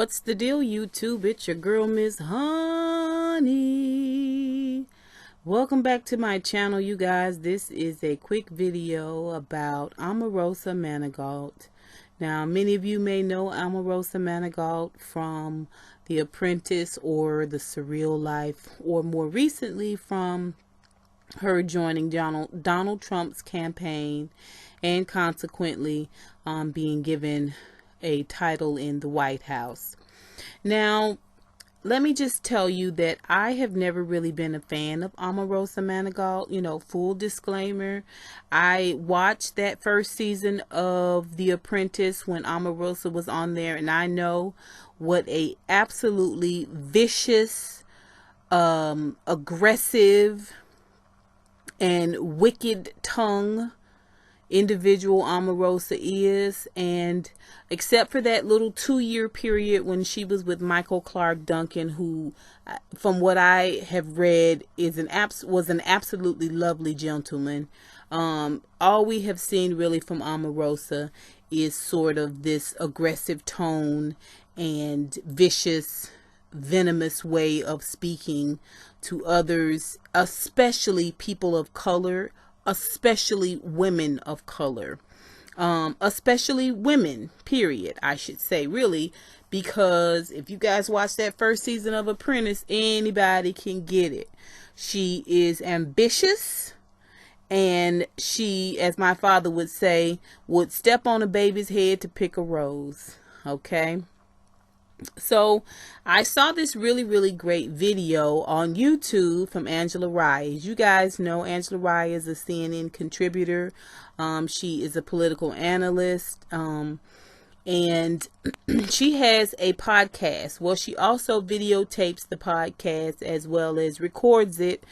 What's the deal, YouTube? It's your girl, Miss Honey. Welcome back to my channel, you guys. This is a quick video about Omarosa Manigault. Now, many of you may know Omarosa Manigault from The Apprentice or The Surreal Life, or more recently from her joining Donald Trump's campaign and consequently being given a title in the White House. Now, let me just tell you that I have never really been a fan of Omarosa Manigault. You know, full disclaimer, I watched that first season of The Apprentice when Omarosa was on there, and I know what a absolutely vicious, aggressive, and wicked tongue individual Omarosa is. And except for that little 2-year period when she was with Michael Clark Duncan, who from what I have read was an absolutely lovely gentleman, all we have seen really from Omarosa is sort of this aggressive tone and vicious, venomous way of speaking to others, especially people of color, especially women of color, especially women, period, I should say, really, because if you guys watch that first season of Apprentice, anybody can get it. She is ambitious, and she, as my father would say, would step on a baby's head to pick a rose. Okay. So I saw this really great video on YouTube from Angela Rye. As you guys know, Angela Rye is a CNN contributor. She is a political analyst, and she has a podcast. Well, she also videotapes the podcast as well as records it.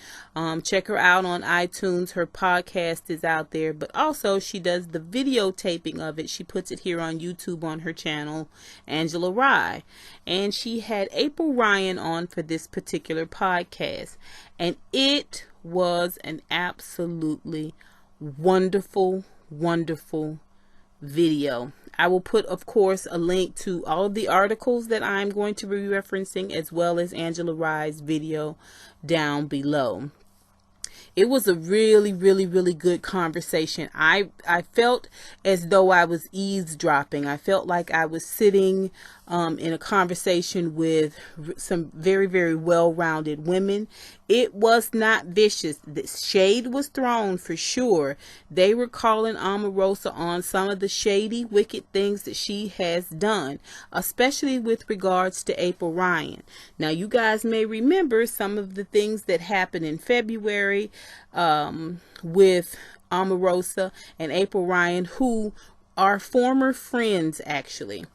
Check her out on iTunes. Her podcast is out there, but also she does the videotaping of it. She puts it here on YouTube on her channel, Angela Rye. And she had April Ryan on for this particular podcast. And it was an absolutely wonderful video. I will put, of course, a link to all of the articles that I'm going to be referencing, as well as Angela Rye's video down below. It was a really good conversation. I felt as though I was eavesdropping. I felt like I was sitting in a conversation with some very well-rounded women. It was not vicious. The shade was thrown for sure. They were calling Omarosa on some of the shady, wicked things that she has done, especially with regards to April Ryan. Now, you guys may remember some of the things that happened in February with Omarosa and April Ryan, who are former friends, actually.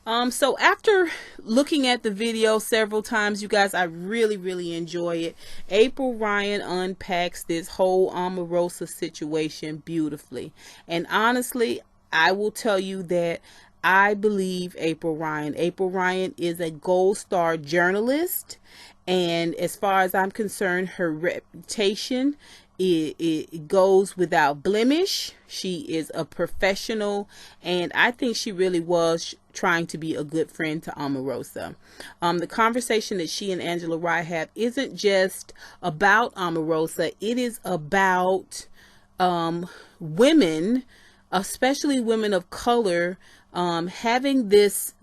So after looking at the video several times, you guys, I really enjoy it. April Ryan unpacks this whole Omarosa situation beautifully. And honestly, I will tell you that I believe April Ryan. April Ryan is a gold star journalist. And as far as I'm concerned, her reputation, it goes without blemish. She is a professional, and I think she really was trying to be a good friend to Omarosa. The conversation that she and Angela Rye have isn't just about Omarosa. It is about women, especially women of color, having this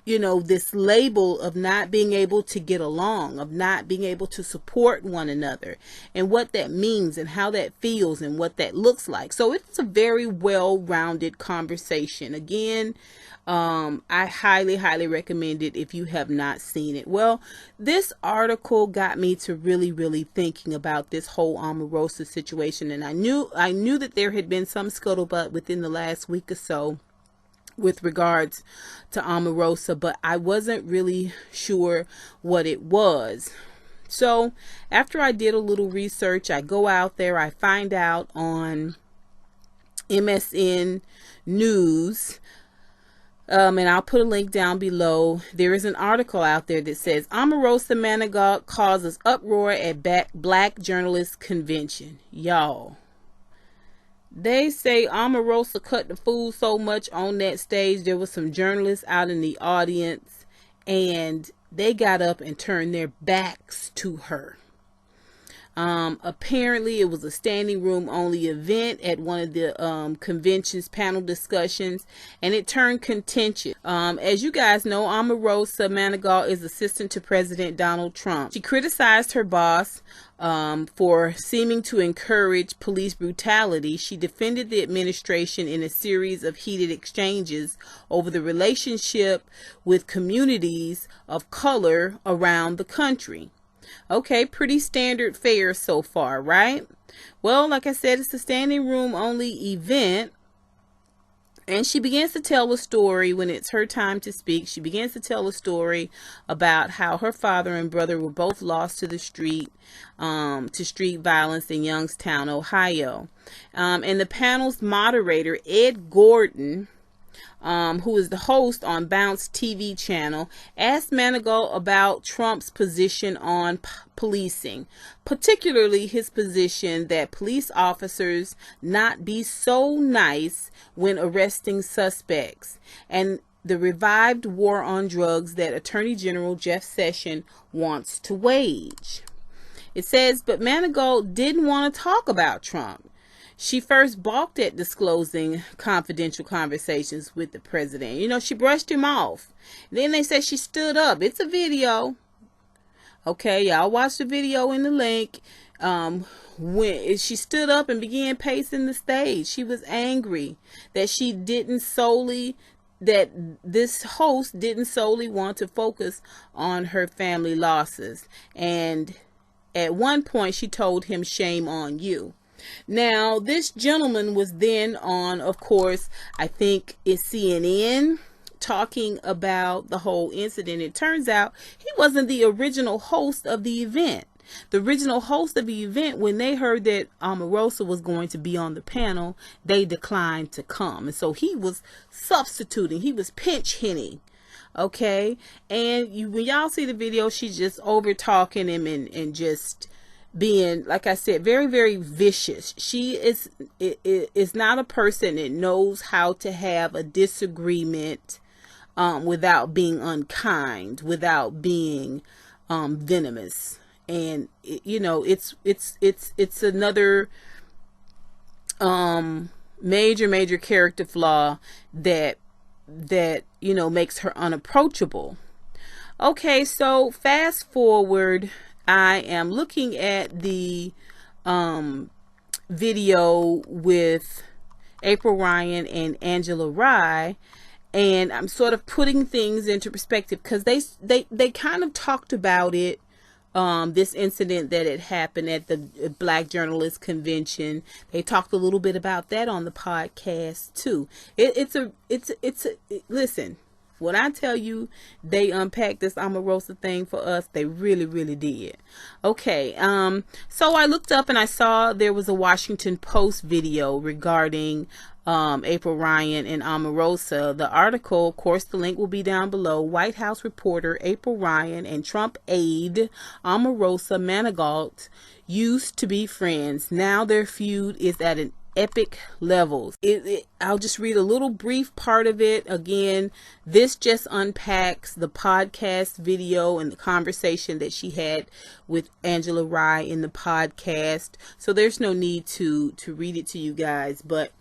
you know, this label of not being able to get along, of not being able to support one another, and what that means and how that feels and what that looks like. So it's a very well-rounded conversation. Again, I highly recommend it if you have not seen it. Well, this article got me to really thinking about this whole Omarosa situation, and I knew that there had been some scuttlebutt within the last week or so with regards to Omarosa, but I wasn't really sure what it was. So after I did a little research, I go out there, I find out on MSN News, and I'll put a link down below. There is an article out there that says Omarosa Manigault causes uproar at Black Journalists Convention. Y'all, They say Omarosa cut the fool so much on that stage. There was some journalists out in the audience, and they got up and turned their backs to her. Apparently it was a standing room only event at one of the convention's panel discussions, and it turned contentious. As you guys know, Omarosa Manigault is assistant to President Donald Trump. She criticized her boss for seeming to encourage police brutality. She defended the administration in a series of heated exchanges over the relationship with communities of color around the country. Okay, pretty standard fare so far, right? Well, like I said, it's a standing room only event. And she begins to tell a story when it's her time to speak. She begins to tell a story about how her father and brother were both lost to the street violence in Youngstown, Ohio. And the panel's moderator, Ed Gordon, who is the host on Bounce TV channel, asked Manigault about Trump's position on policing, particularly his position that police officers not be so nice when arresting suspects, and the revived war on drugs that Attorney General Jeff Sessions wants to wage. It says, but Manigault didn't want to talk about Trump. She first balked at disclosing confidential conversations with the president. You know, she brushed him off. Then they say she stood up. It's a video. Okay, y'all watch the video in the link. When she stood up and began pacing the stage, she was angry that this host didn't solely want to focus on her family losses. And at one point, she told him, "Shame on you." Now, this gentleman was then on, of course, I think it's CNN, talking about the whole incident. It turns out he wasn't the original host of the event. The original host of the event, when they heard that Omarosa was going to be on the panel, they declined to come. And so he was substituting. He was pinch hitting. Okay. And when y'all see the video, she's just over talking him and just being, like I said, very, very vicious. She is not a person that knows how to have a disagreement without being unkind, without being venomous. And it's another major character flaw that makes her unapproachable. Okay, so fast forward. I am looking at the video with April Ryan and Angela Rye, and I'm sort of putting things into perspective because they kind of talked about it, this incident that had happened at the Black Journalist Convention. They talked a little bit about that on the podcast too. Listen. When I tell you they unpacked this Omarosa thing for us, they really did. Okay, so I looked up and I saw there was a Washington Post video regarding April Ryan and Omarosa. The article, of course, the link will be down below. White House reporter April Ryan and Trump aide Omarosa Manigault used to be friends. Now their feud is at an epic levels. I'll just read a little brief part of it. Again, this just unpacks the podcast video and the conversation that she had with Angela Rye in the podcast. So there's no need to read it to you guys. But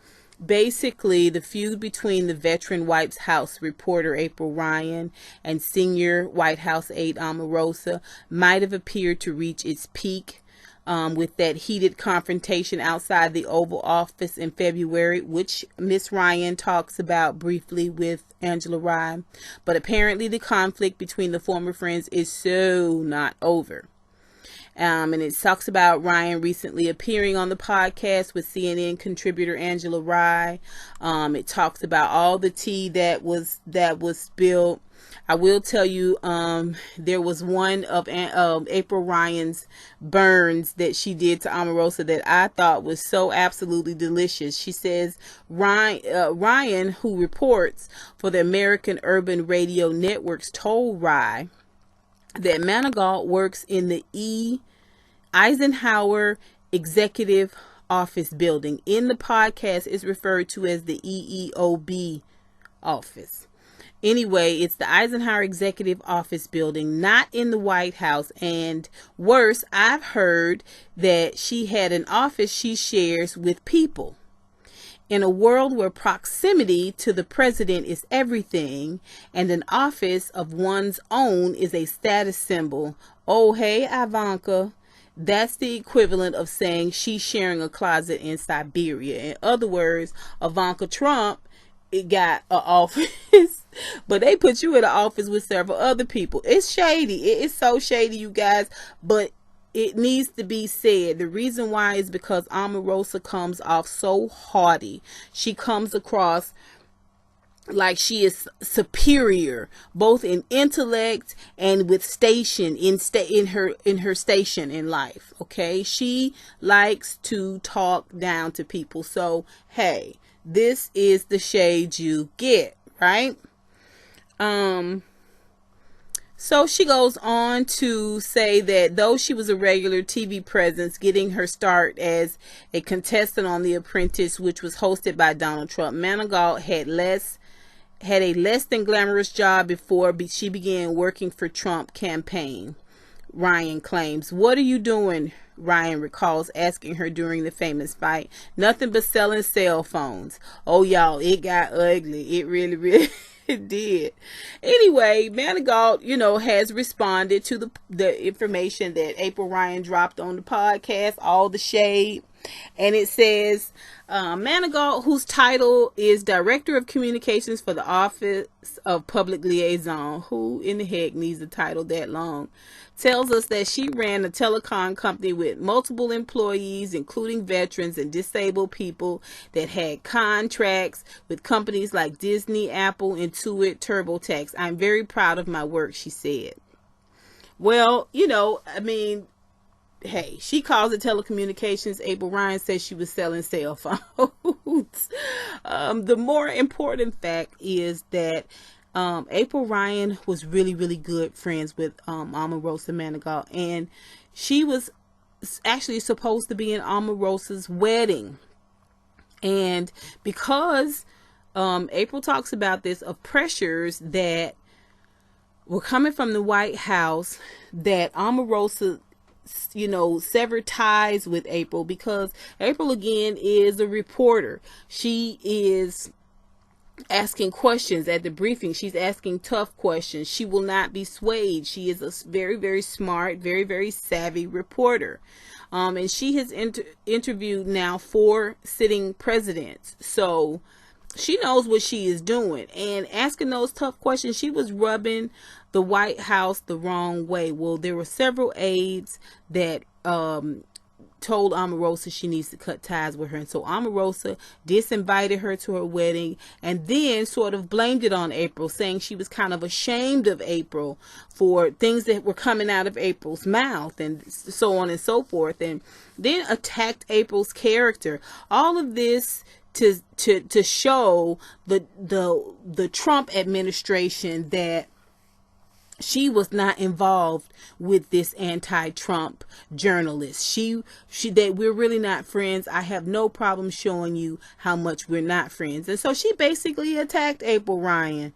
basically, the feud between the veteran White House reporter April Ryan and senior White House aide Omarosa might have appeared to reach its peak with that heated confrontation outside the Oval Office in February, which Miss Ryan talks about briefly with Angela Rye. But apparently the conflict between the former friends is so not over. And it talks about Ryan recently appearing on the podcast with CNN contributor Angela Rye. It talks about all the tea that was spilled. I will tell you, there was one of April Ryan's burns that she did to Omarosa that I thought was so absolutely delicious. She says, Ryan, who reports for the American Urban Radio Networks, told Rye that Manigault works in the Eisenhower Executive office building. In the podcast, it's referred to as the EEOB office. Anyway, it's the Eisenhower Executive Office Building, not in the White House. And worse, I've heard that she had an office she shares with people. In a world where proximity to the president is everything, and an office of one's own is a status symbol, oh, hey, Ivanka, that's the equivalent of saying she's sharing a closet in Siberia. In other words, Ivanka Trump, it got an office, but they put you in an office with several other people. It's shady. It is so shady, you guys, but it needs to be said. The reason why is because Omarosa comes off so haughty. She comes across like she is superior, both in intellect and with station in her station in life. Okay, she likes to talk down to people. So hey, this is the shade you get, right? So she goes on to say that though she was a regular TV presence, getting her start as a contestant on The Apprentice, which was hosted by Donald Trump, Manigault had a less than glamorous job before she began working for Trump campaign. Ryan claims. "What are you doing?" Ryan recalls asking her during the famous fight. "Nothing but selling cell phones." Oh, y'all, it got ugly. It really it did. Anyway, Manigault, has responded to the information that April Ryan dropped on the podcast, all the shade. And it says, Manigault, whose title is Director of Communications for the Office of Public Liaison, who in the heck needs a title that long, tells us that she ran a telecom company with multiple employees, including veterans and disabled people, that had contracts with companies like Disney, Apple, Intuit, TurboTax. "I'm very proud of my work," she said. Well, hey, she calls it telecommunications. April Ryan says she was selling cell phones. The more important fact is that April Ryan was really, really good friends with Omarosa Manigault, and she was actually supposed to be in Omarosa's wedding. And because April talks about this, of pressures that were coming from the White House, that Omarosa severed ties with April, because April again is a reporter. She is asking questions at the briefing. She's asking tough questions. She will not be swayed. She is a very, very smart, very, very savvy reporter. And she has interviewed now 4 sitting presidents. So she knows what she is doing. And asking those tough questions, she was rubbing the White House the wrong way. Well, there were several aides that told Omarosa she needs to cut ties with her. And so Omarosa disinvited her to her wedding, and then sort of blamed it on April, saying she was kind of ashamed of April for things that were coming out of April's mouth, and so on and so forth, and then attacked April's character. All of this to show the Trump administration that she was not involved with this anti-Trump journalist. She that we're really not friends. I have no problem showing you how much we're not friends. And so she basically attacked April Ryan,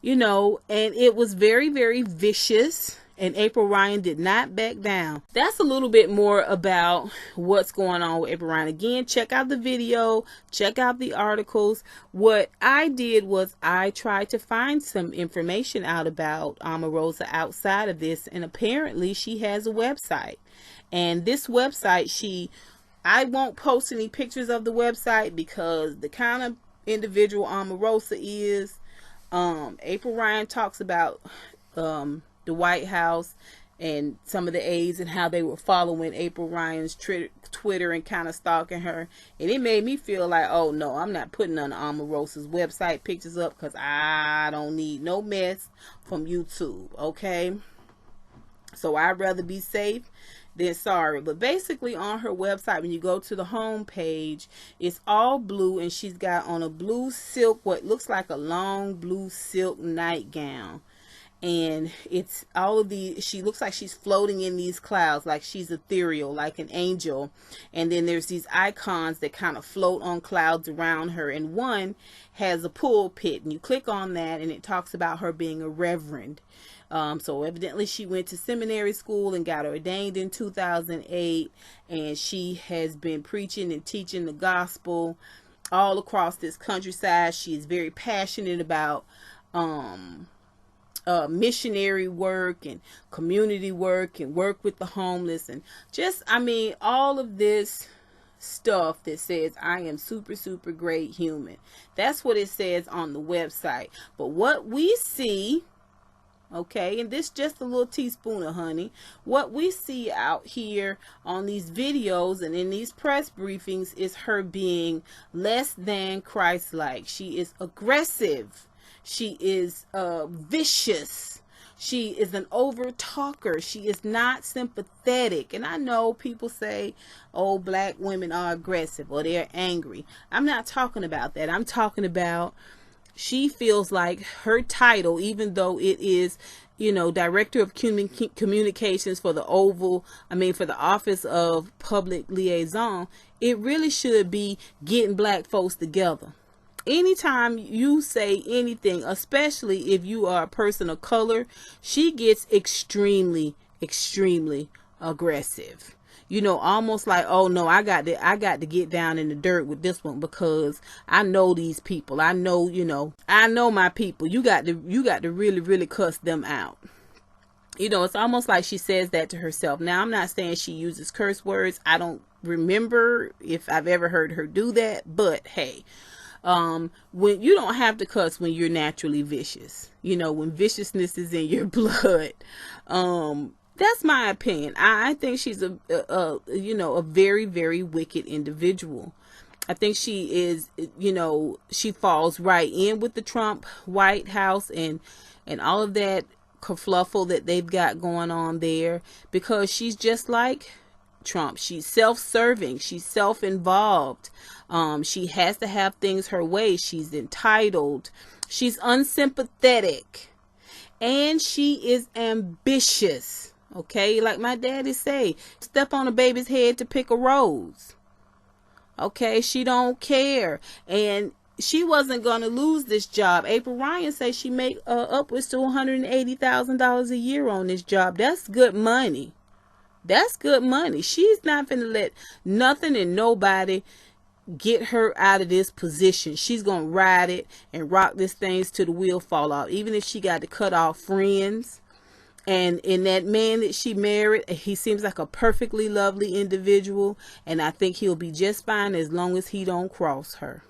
and it was very, very vicious. And April Ryan did not back down. That's a little bit more about what's going on with April Ryan. Again, check out the video, check out the articles. What I did was I tried to find some information out about Omarosa outside of this, and apparently she has a website. And this website, I won't post any pictures of the website, because the kind of individual Omarosa is, April Ryan talks about the White House and some of the aides and how they were following April Ryan's Twitter and kind of stalking her. And it made me feel like, oh no, I'm not putting on Omarosa's website pictures up, because I don't need no mess from YouTube, okay? So I'd rather be safe than sorry. But basically on her website, when you go to the home page, it's all blue, and she's got on a blue silk, what looks like a long blue silk nightgown. and it's all of the, she looks like she's floating in these clouds, like she's ethereal, like an angel. And then there's these icons that kind of float on clouds around her, and one has a pulpit, and you click on that and it talks about her being a reverend. So evidently she went to seminary school and got ordained in 2008, and she has been preaching and teaching the gospel all across this countryside. She is very passionate about missionary work and community work and work with the homeless, and just, I mean, all of this stuff that says I am super great human. That's what it says on the website. But what we see, okay, and this just a little teaspoon of honey, what we see out here on these videos and in these press briefings is her being less than Christ-like. She is aggressive. She is vicious. She is an over talker. She is not sympathetic. And I know people say, oh, black women are aggressive or they're angry. I'm not talking about that. I'm talking about, she feels like her title, even though it is, you know, Director of Communications for the for the Office of Public Liaison, it really should be getting black folks together. Anytime you say anything, especially if you are a person of color, she gets extremely aggressive. You know, almost like, oh no, I got to get down in the dirt with this one because I know these people. I know, you know, I know my people. You got to really cuss them out. You know, it's almost like she says that to herself. Now, I'm not saying she uses curse words. I don't remember if I've ever heard her do that, but hey, when you don't have to cuss when you're naturally vicious, you know, when viciousness is in your blood. That's my opinion. I think she's a very wicked individual. I think she is, you know, she falls right in with the Trump White House and all of that kerfluffle that they've got going on there, because she's just like Trump. She's self-serving. She's self-involved. She has to have things her way. She's entitled. She's unsympathetic. And she is ambitious. Okay? Like my daddy say, step on a baby's head to pick a rose. Okay? She don't care. And she wasn't going to lose this job. April Ryan says she make upwards to $180,000 a year on this job. That's good money. That's good money. She's not going to let nothing and nobody get her out of this position. She's going to ride it and rock this thing till the wheel fall off. Even if she got to cut off friends. And in that man that she married, he seems like a perfectly lovely individual. And I think he'll be just fine as long as he don't cross her.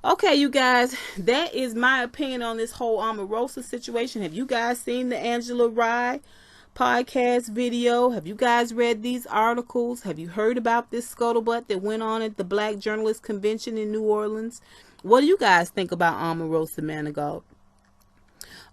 Okay, you guys, that is my opinion on this whole Omarosa situation. Have you guys seen the Angela Rye podcast video? Have you guys read these articles? Have you heard about this scuttlebutt that went on at the Black Journalist Convention in New Orleans? What do you guys think about Omarosa Manigault?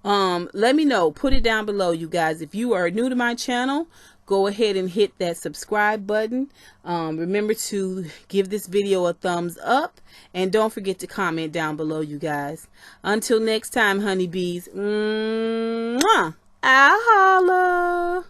Let me know. Put it down below, you guys. If you are new to my channel, go ahead and hit that subscribe button. Remember to give this video a thumbs up, and don't forget to comment down below, you guys. Until next time, honeybees. Mwah! I'll holla.